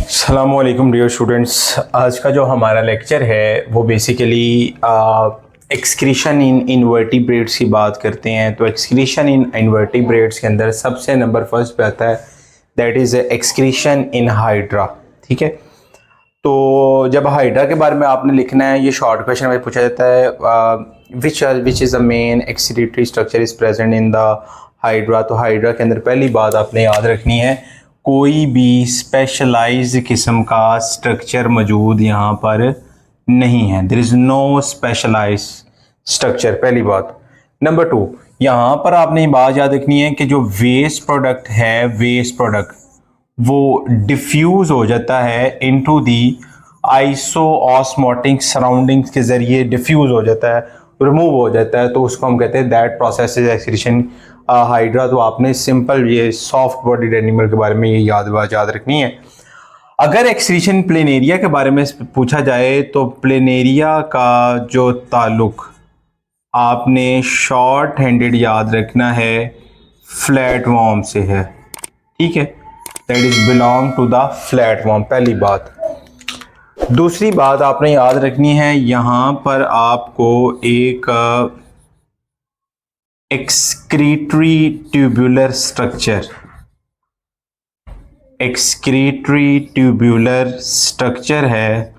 अस्सलामुअलैकुम dear students. आज का जो हमारा लेक्चर है वो बेसिकली एक्सक्रीशन इन इनवर्टिब्रेट्स की बात करते हैं। तो एक्सक्रीशन इन इनवर्टिब्रेट्स के अंदर सबसे नंबर फर्स्ट पे आता है, that is excretion in hydra. ठीक है, तो जब हाइड्रा के बारे में आपने लिखना है, ये शॉर्ट क्वेश्चन में पूछा जाता है which is the main excretory structure is present in the hydra. तो हाइड्रा के अंदर पहली बात आपने याद रखनी है, कोई भी स्पेशलाइज्ड किस्म का स्ट्रक्चर मौजूद यहाँ पर नहीं है। There is no specialized structure, पहली बात। नंबर टू, यहाँ पर आपने ये बात याद रखनी है कि जो वेस्ट प्रोडक्ट है, वेस्ट प्रोडक्ट वो डिफ्यूज हो जाता है इनटू दी आइसोऑस्मोटिक सराउंडिंग्स के ज़रिए डिफ्यूज हो जाता है, रिमूव हो जाता है, तो उसको हम कहते हैं that process is excretion hydra. तो आपने सिंपल ये सॉफ्ट बॉडीड एनिमल के बारे में ये याद रखनी है। अगर एक्सक्रीशन प्लेनेरिया के बारे में पूछा जाए तो प्लेनेरिया का जो ताल्लुक आपने शॉर्ट हैंडेड याद रखना है फ्लैट वॉर्म से है। ठीक है, that is belong to the flat worm, पहली बात। दूसरी बात आपने याद रखनी है, यहां पर आपको एक excretory tubular structure, excretory tubular structure है,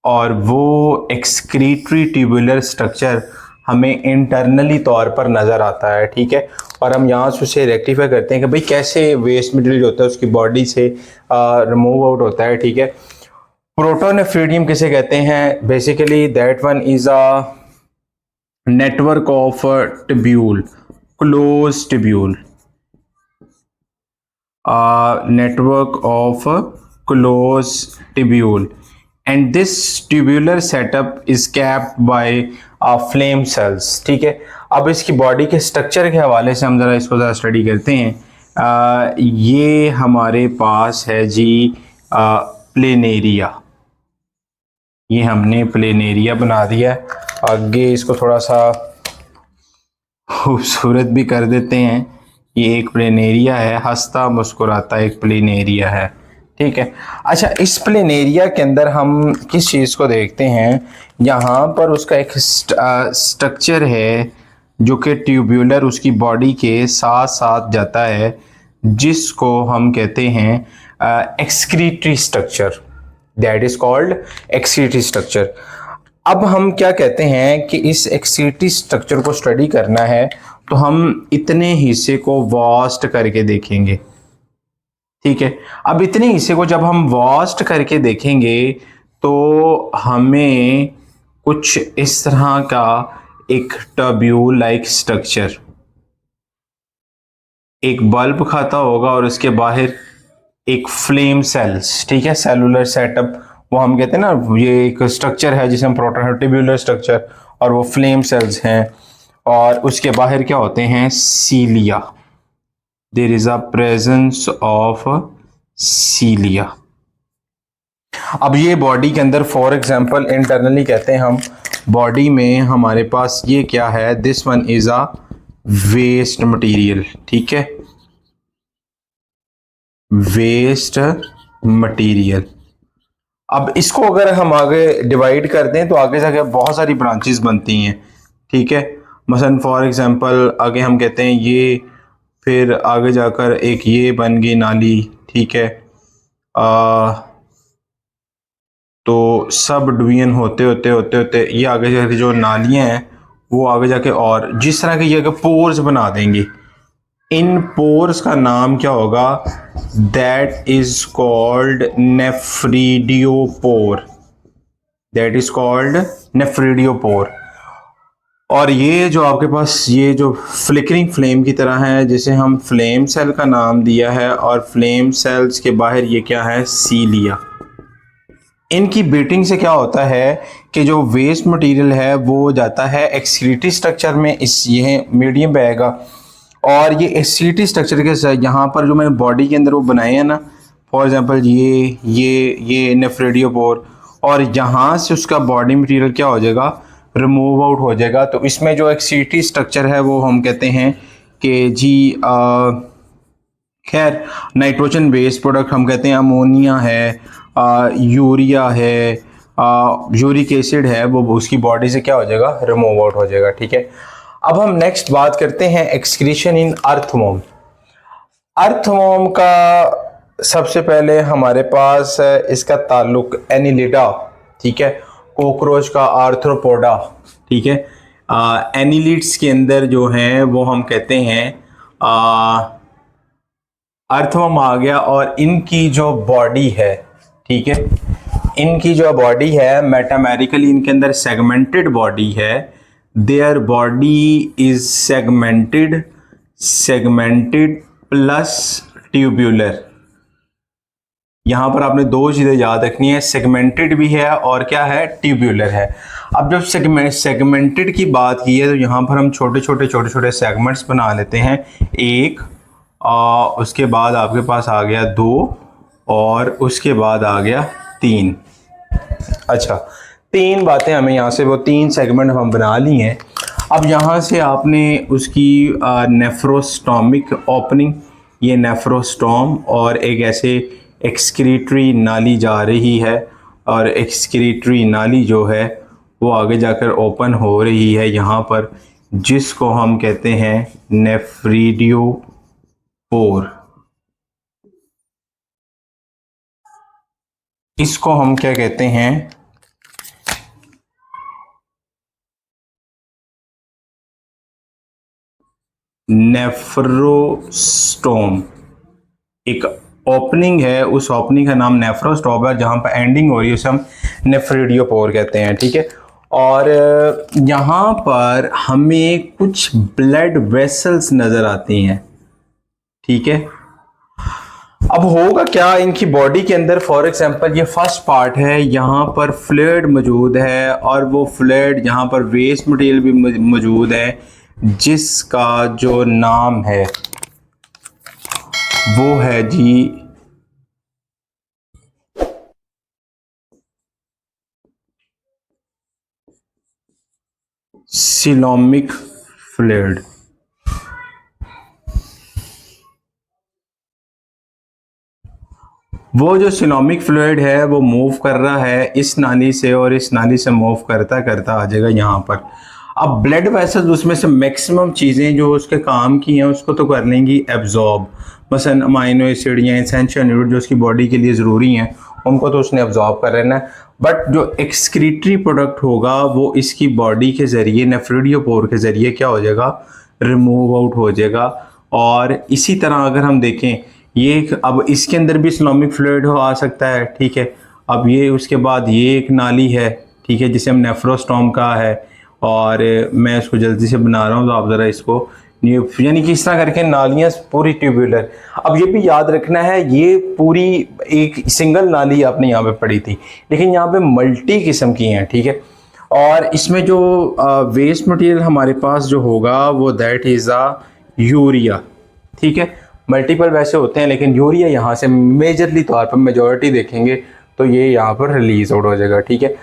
और वो एक्सक्रीटरी ट्यूबुलर स्ट्रक्चर हमें इंटरनली तौर पर नज़र आता है। ठीक है, और हम यहाँ से उसे रेक्टिफाई करते हैं कि भाई कैसे वेस्ट मटेरियल जो होता है उसकी बॉडी से रिमूव आउट होता है। ठीक है, प्रोटोनेफ्रीडियम किसे कहते हैं? Basically that one is a network of tubule, close tubule, network of close tubule, and this tubular setup is capped by flame cells। ठीक है, अब इसकी बॉडी के स्ट्रक्चर के हवाले से हम ज़रा इसको ज़रा स्टडी करते हैं। ये हमारे पास है जी प्लेनेरिया, ये हमने प्लेनेरिया बना दिया है। आगे इसको थोड़ा सा खूबसूरत भी कर देते हैं। ये एक प्लेनेरिया है, हंसता मुस्कुराता एक प्लेनेरिया है। ठीक है, अच्छा, इस प्लेनेरिया के अंदर हम किस चीज़ को देखते हैं? यहाँ पर उसका एक स्ट्रक्चर है जो कि ट्यूब्यूलर उसकी बॉडी के साथ साथ जाता है, जिसको हम कहते हैं excretory structure, that is called excretory structure. अब हम क्या कहते हैं कि इस एक्सक्रीटरी स्ट्रक्चर को स्टडी करना है तो हम इतने हिस्से को वास्ट करके देखेंगे। ठीक है, अब इतने हिस्से को जब हम वास्ट करके देखेंगे तो हमें कुछ इस तरह का एक ट्यूब्यूल लाइक स्ट्रक्चर, एक बल्ब खाता होगा और उसके बाहर एक फ्लेम सेल्स, ठीक है, सेलुलर सेटअप, वो हम कहते हैं ना, ये एक स्ट्रक्चर है जिसे हम प्रोटोट्यूबुलर स्ट्रक्चर, और वो फ्लेम सेल्स हैं, और उसके बाहर क्या होते हैं? Cilia, there is a presence of cilia. अब ये बॉडी के अंदर फॉर एग्जांपल इंटरनली कहते हैं हम, बॉडी में हमारे पास ये क्या है? This one is a waste material. ठीक है, वेस्ट मटेरियल। अब इसको अगर हम आगे डिवाइड कर दें तो आगे जाके बहुत सारी ब्रांचेस बनती हैं। ठीक है, मसलन फॉर एग्जांपल आगे हम कहते हैं ये, फिर आगे जाकर एक ये बन गई नाली। ठीक है, तो सब डिवीजन होते होते होते होते ये आगे जाके जो नालियाँ हैं वो आगे जाके, और जिस तरह के ये आगे पोर्स बना देंगे, इन पोर्स का नाम क्या होगा? That is called nephridiopore, that is called nephridiopore. और ये जो आपके पास ये जो फ्लिकरिंग फ्लेम की तरह है, जिसे हम फ्लेम सेल का नाम दिया है, और फ्लेम सेल्स के बाहर ये क्या है? सीलिया। इनकी बीटिंग से क्या होता है कि जो वेस्ट मटेरियल है वो जाता है एक्सक्रीटरी स्ट्रक्चर में, इस ये मीडियम पे आएगा, और ये एक्सक्रीटरी स्ट्रक्चर के यहाँ पर जो मैंने बॉडी के अंदर वो बनाए हैं ना, फॉर एग्जांपल ये नेफ्रिडियोपोर, और यहाँ से उसका बॉडी मटेरियल क्या हो जाएगा? रिमूव आउट हो जाएगा। तो इसमें जो एक्सक्रीटरी स्ट्रक्चर है वो हम कहते हैं कि जी खैर, नाइट्रोजन बेस्ड प्रोडक्ट हम कहते हैं अमोनिया है, यूरिया है, यूरिक एसिड है, वो उसकी बॉडी से क्या हो जाएगा, रिमूव आउट हो जाएगा। ठीक है, अब हम नेक्स्ट बात करते हैं एक्सक्रीशन इन अर्थवॉर्म। अर्थवॉर्म का सबसे पहले हमारे पास इसका ताल्लुक एनिलिडा, ठीक है, कॉकरोच का आर्थ्रोपोडा, ठीक है, एनिलिड्स के अंदर जो हैं वो हम कहते हैं अर्थवॉर्म आ गया। और इनकी जो बॉडी है, ठीक है, इनकी जो बॉडी है मेटामेरिकली इनके अंदर सेगमेंटेड बॉडी है। Their body is segmented plus tubular. यहां पर आपने दो चीजें याद रखनी है, सेगमेंटेड भी है और क्या है, ट्यूब्यूलर है। अब जब सेगमेंटेड की बात की है तो यहां पर हम छोटे छोटे सेगमेंट्स बना लेते हैं। एक, उसके बाद आपके पास आ गया 2 और उसके बाद आ गया 3। अच्छा, 3 बातें हमें यहाँ से, वो 3 सेगमेंट हम बना ली हैं। अब यहाँ से आपने उसकी नेफ्रोस्टोमिक ओपनिंग, ये नेफ्रोस्टोम और एक ऐसे एक्सक्रीटरी नाली जा रही है, और एक्सक्रीटरी नाली जो है वो आगे जाकर ओपन हो रही है यहाँ पर, जिसको हम कहते हैं नेफ्रीडियोपोर। इसको हम क्या कहते हैं, नेफ्रोस्टोम। एक ओपनिंग है, उस ओपनिंग का नाम नेफ्रोस्टोम है, जहां पर एंडिंग हो रही है उसे हम नेफ्रीडियोपोर कहते हैं। ठीक है, और यहाँ पर हमें कुछ ब्लड वेसल्स नजर आती हैं। ठीक है, अब होगा क्या इनकी बॉडी के अंदर, फॉर एग्जांपल ये फर्स्ट पार्ट है, यहाँ पर फ्लूइड मौजूद है, और वो फ्लूइड यहाँ पर वेस्ट मटेरियल भी मौजूद है, जिसका जो नाम है वो है जी सिलोमिक फ्लूइड। वो जो सिलोमिक फ्लूइड है वो मूव कर रहा है इस नाली से, और इस नाली से मूव करता करता आ जाएगा यहाँ पर। अब ब्लड वेसल्स उसमें से मैक्सिमम चीज़ें जो उसके काम की हैं उसको तो कर लेंगी एब्जॉर्ब, मसलन अमाइनो एसिड या एसेंशियल न्यूट्रिएंट जो उसकी बॉडी के लिए ज़रूरी हैं उनको तो उसने एब्जॉर्ब कर लेना है। बट जो एक्सक्रीटरी प्रोडक्ट होगा वो इसकी बॉडी के ज़रिए, नेफ्रीडियोपोर के ज़रिए क्या हो जाएगा, रिमूव आउट हो जाएगा। और इसी तरह अगर हम देखें, ये अब इसके अंदर भी सिलोमिक फ्लूइड हो आ सकता है। ठीक है, अब ये उसके बाद ये एक नाली है, ठीक है, जिसे हम नेफ्रोस्टोम कहा है, और मैं इसको जल्दी से बना रहा हूँ तो आप ज़रा इसको, यानी कि इस तरह करके नालियाँ पूरी ट्यूब्यूलर। अब ये भी याद रखना है, ये पूरी एक सिंगल नाली आपने यहाँ पे पढ़ी थी, लेकिन यहाँ पे मल्टी किस्म की हैं। ठीक है, और इसमें जो वेस्ट मटेरियल हमारे पास जो होगा वो दैट इज़ यूरिया। ठीक है, मल्टीपल वैसे होते हैं लेकिन यूरिया यहाँ से मेजरली तौर पर मेजॉरिटी देखेंगे तो ये यहाँ पर रिलीज आउट हो जाएगा। ठीक है,